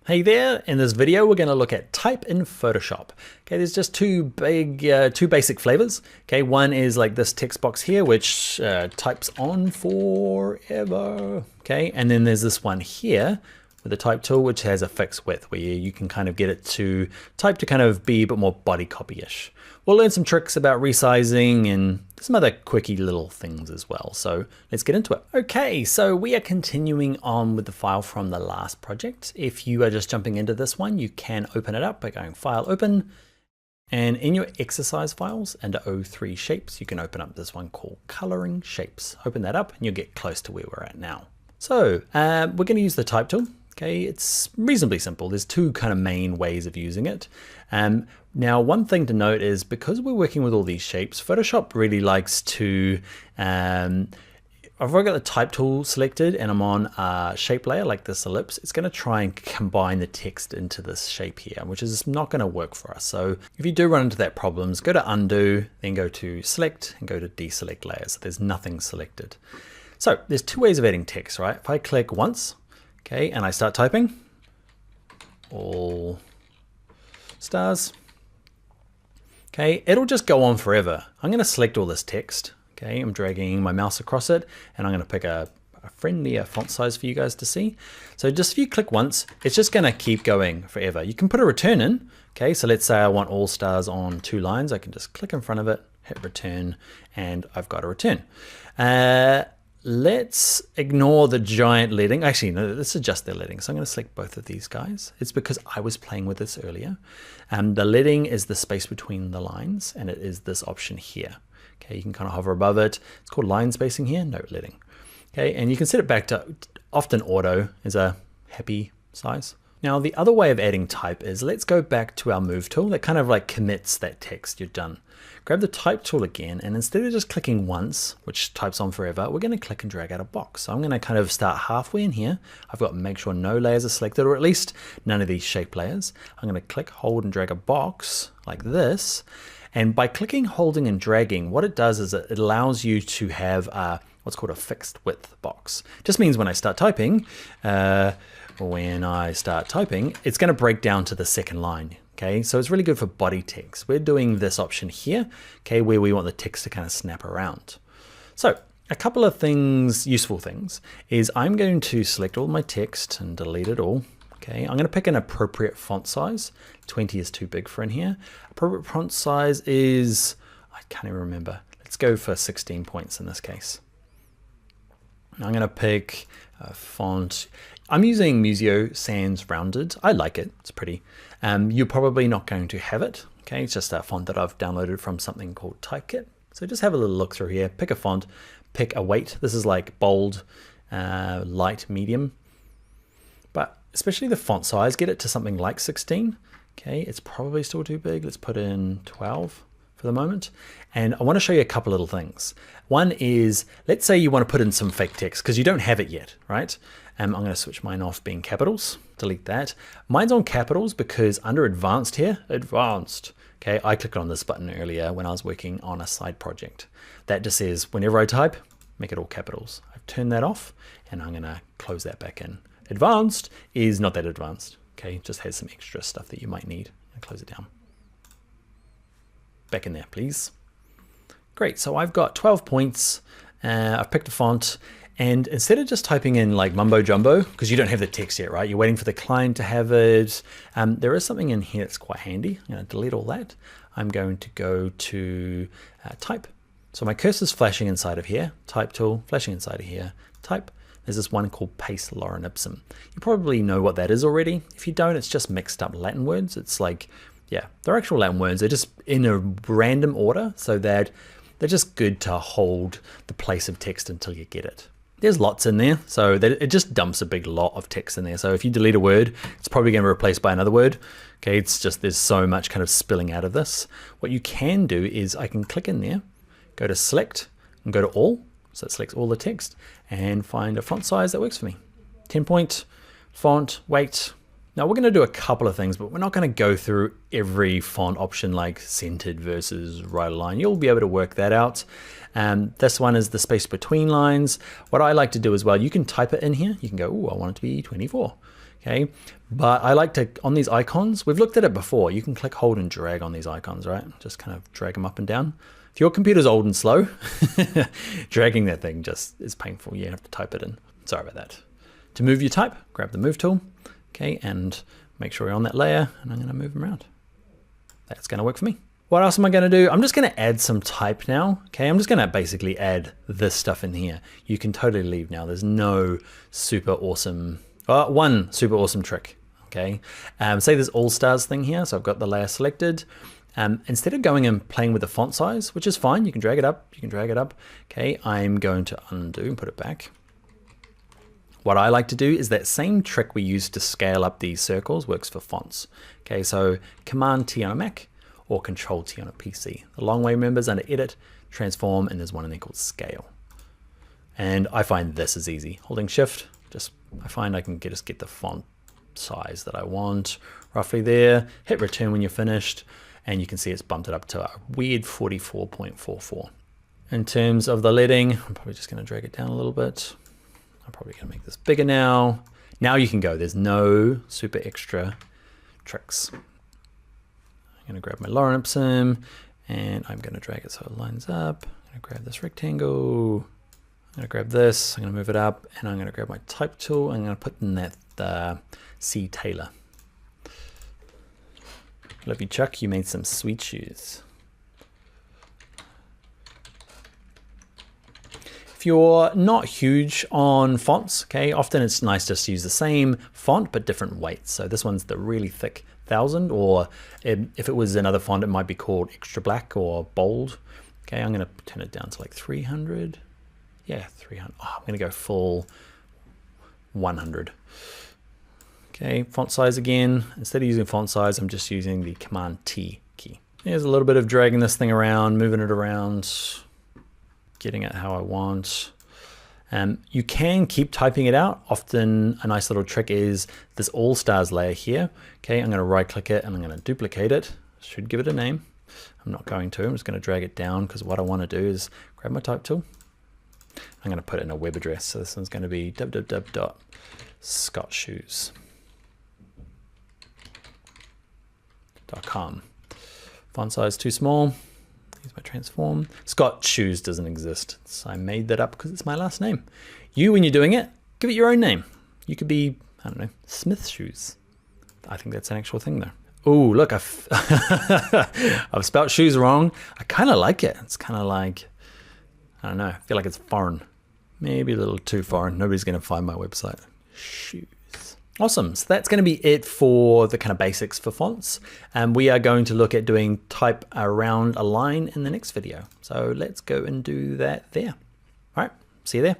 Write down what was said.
Hey there, in this video we're going to look at type in Photoshop. Okay, there's just two basic flavors. Okay, one is like this text box here, which types on forever. Okay, and then there's this one here with the type tool, which has a fixed width where you can kind of get it to type to kind of be a bit more body copy-ish. We'll learn some tricks about resizing and some other quickie little things as well. So let's get into it. Okay, so we are continuing on with the file from the last project. If you are just jumping into this one, you can open it up by going File, Open. And in your exercise files under O3 Shapes, you can open up this one called Coloring Shapes. Open that up and you'll get close to where we're at now. So we're going to use the type tool. Okay, it's reasonably simple. There's two kind of main ways of using it. Now, one thing to note is because we're working with all these shapes, Photoshop really likes to, if I've got the type tool selected and I'm on a shape layer like this ellipse, it's going to try and combine the text into this shape here, which is not going to work for us. So if you do run into that problems, go to Undo, then go to Select and go to Deselect Layers. So there's nothing selected. So there's two ways of adding text, right? If I click once, okay, and I start typing, all stars. Okay, it'll just go on forever. I'm going to select all this text. Okay, I'm dragging my mouse across it and I'm going to pick a friendlier font size for you guys to see. So just if you click once, it's just going to keep going forever. You can put a return in. Okay, so let's say I want all stars on 2 lines. I can just click in front of it, hit return, and I've got a return. Let's ignore the giant leading. Actually, no, let's adjust their leading. So I'm going to select both of these guys. It's because I was playing with this earlier. The leading is the space between the lines, and it is this option here. Okay, you can kind of hover above it. It's called line spacing here, no leading. Okay, and you can set it back to often auto is a happy size. Now, the other way of adding type is let's go back to our move tool that kind of like commits that text you've done. Grab the type tool again, and instead of just clicking once, which types on forever, we're going to click and drag out a box. So I'm going to kind of start halfway in here. I've got to make sure no layers are selected, or at least none of these shape layers. I'm going to click, hold, and drag a box like this. And by clicking, holding, and dragging, what it does is it allows you to have what's called a fixed width box. Just means when I start typing, it's going to break down to the second line. Okay, so it's really good for body text. We're doing this option here, okay, where we want the text to kind of snap around. So a couple of things, useful things, is I'm going to select all my text and delete it all. Okay, I'm going to pick an appropriate font size. 20 is too big for in here. Appropriate font size is, I can't even remember. Let's go for 16 points in this case. I'm going to pick a font. I'm using Museo Sans Rounded. I like it, it's pretty. You're probably not going to have it. Okay, it's just a font that I've downloaded from something called Typekit. So just have a little look through here, pick a font, pick a weight. This is like bold, light, medium. But especially the font size, get it to something like 16. Okay, it's probably still too big. Let's put in 12 for the moment. And I want to show you a couple little things. One is, let's say you want to put in some fake text because you don't have it yet, right? I'm going to switch mine off being capitals, delete that. Mine's on capitals because under advanced here, advanced. Okay, I clicked on this button earlier when I was working on a side project. That just says whenever I type, make it all capitals. I've turned that off and I'm going to close that back in. Advanced is not that advanced. Okay, just has some extra stuff that you might need. I'll close it down. Back in there, please. Great, so I've got 12 points. I've picked a font. And instead of just typing in like mumbo jumbo, because you don't have the text yet, right? You're waiting for the client to have it. There is something in here that's quite handy. I'm going to delete all that. I'm going to go to type. So my cursor's flashing inside of here. Type tool, flashing inside of here. Type. There's this one called Paste Lorem Ipsum. You probably know what that is already. If you don't, it's just mixed up Latin words. It's like, yeah, they're actual Latin words. They're just in a random order so that they're just good to hold the place of text until you get it. There's lots in there, so that it just dumps a big lot of text in there. So if you delete a word, it's probably going to be replaced by another word. Okay, it's just there's so much kind of spilling out of this. What you can do is I can click in there, go to select, and go to all. So it selects all the text and find a font size that works for me. 10 point, font, weight. Now we're going to do a couple of things, but we're not going to go through every font option like centered versus right align. You'll be able to work that out. This one is the space between lines. What I like to do as well, you can type it in here. You can go, oh, I want it to be 24. Okay, but I like to, on these icons, we've looked at it before. You can click, hold, and drag on these icons, right? Just kind of drag them up and down. If your computer's old and slow, dragging that thing just is painful. You have to type it in. Sorry about that. To move your type, grab the move tool, okay, and make sure you're on that layer, and I'm gonna move them around. That's gonna work for me. What else am I gonna do? I'm just gonna add some type now, okay? I'm just gonna basically add this stuff in here. You can totally leave now. There's no super awesome, one super awesome trick, okay? Say this all stars thing here, so I've got the layer selected. Instead of going and playing with the font size, which is fine, you can drag it up, okay? I'm going to undo and put it back. What I like to do is that same trick we used to scale up these circles works for fonts. Okay, so Command T on a Mac or Control T on a PC. The long way, remember, is under Edit, Transform, and there's one in there called Scale. And I find this is easy. Holding Shift, I find I can just get the font size that I want, roughly there. Hit Return when you're finished, and you can see it's bumped it up to a weird 44.44. In terms of the leading, I'm probably just gonna drag it down a little bit. I'm probably gonna make this bigger now. Now you can go, there's no super extra tricks. I'm gonna grab my Lorem Ipsum and I'm gonna drag it so it lines up. I'm gonna grab this rectangle. I'm gonna grab this, I'm gonna move it up, and I'm gonna grab my type tool. I'm gonna put in that C Taylor. Love you, Chuck, you made some sweet shoes. You're not huge on fonts, okay, often it's nice just to use the same font but different weights. So this one's the really thick 1000, or if it was another font, it might be called extra black or bold. Okay, I'm gonna turn it down to like 300. Yeah, 300. Oh, I'm gonna go full 100. Okay, font size again. Instead of using font size, I'm just using the Command T key. There's a little bit of dragging this thing around, moving it around, getting it how I want. You can keep typing it out. Often a nice little trick is this all stars layer here. Okay, I'm gonna right click it and I'm gonna duplicate it. Should give it a name. I'm not going to, I'm just gonna drag it down because what I wanna do is grab my type tool. I'm gonna put it in a web address. So this one's gonna be www.scottshoes.com. Font size too small. Use my transform. Scott Shoes doesn't exist. So I made that up because it's my last name. You, when you're doing it, give it your own name. You could be, I don't know, Smith Shoes. I think that's an actual thing though. Oh, look, I've spelled shoes wrong. I kind of like it. It's kind of like, I don't know, I feel like it's foreign. Maybe a little too foreign. Nobody's going to find my website. Shoes. Awesome. So that's going to be it for the kind of basics for fonts. And we are going to look at doing type around a line in the next video. So let's go and do that there. All right, see you there.